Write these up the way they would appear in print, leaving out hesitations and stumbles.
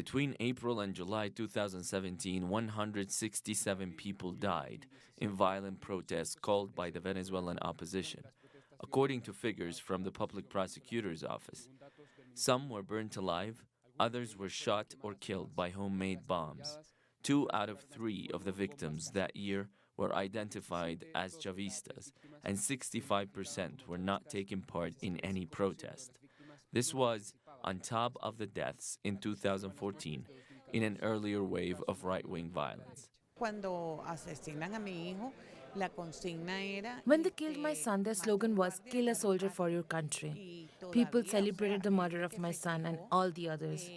Between April and July 2017, 167 people died in violent protests called by the Venezuelan opposition, according to figures from the Public Prosecutor's Office. Some were burnt alive, others were shot or killed by homemade bombs. 2 out of 3 of the victims that year were identified as Chavistas, and 65% were not taking part in any protest. This was on top of the deaths in 2014 in an earlier wave of right-wing violence. When they killed my son, their slogan was, "Kill a soldier for your country." People celebrated the murder of my son and all the others.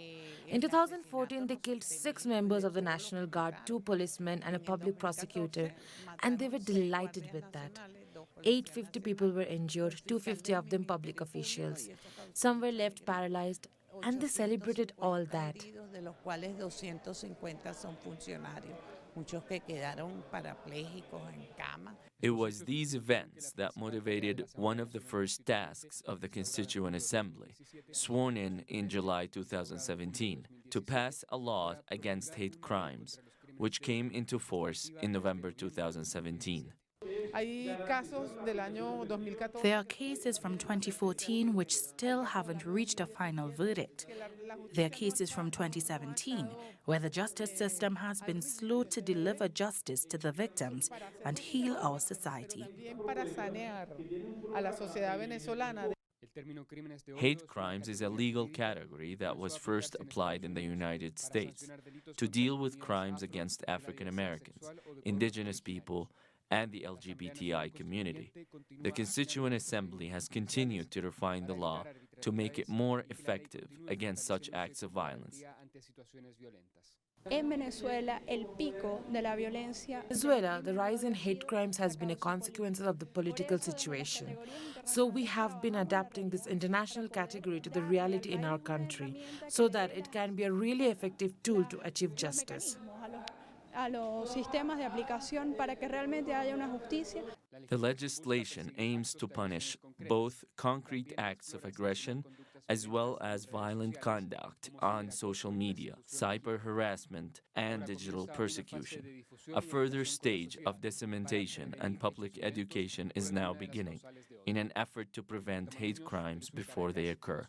In 2014, they killed 6 members of the National Guard, 2 policemen, and a public prosecutor, and they were delighted with that. 850 people were injured, 250 of them public officials. Some were left paralyzed, and they celebrated all that. It was these events that motivated one of the first tasks of the Constituent Assembly, sworn in July 2017, to pass a law against hate crimes, which came into force in November 2017. There are cases from 2014 which still haven't reached a final verdict. There are cases from 2017 where the justice system has been slow to deliver justice to the victims and heal our society. Hate crimes is a legal category that was first applied in the United States to deal with crimes against African Americans, indigenous people, and the LGBTI community. The Constituent Assembly has continued to refine the law to make it more effective against such acts of violence. In Venezuela, the rise in hate crimes has been a consequence of the political situation. So we have been adapting this international category to the reality in our country so that it can be a really effective tool to achieve justice. The legislation aims to punish both concrete acts of aggression as well as violent conduct on social media, cyber harassment, and digital persecution. A further stage of dissemination and public education is now beginning in an effort to prevent hate crimes before they occur.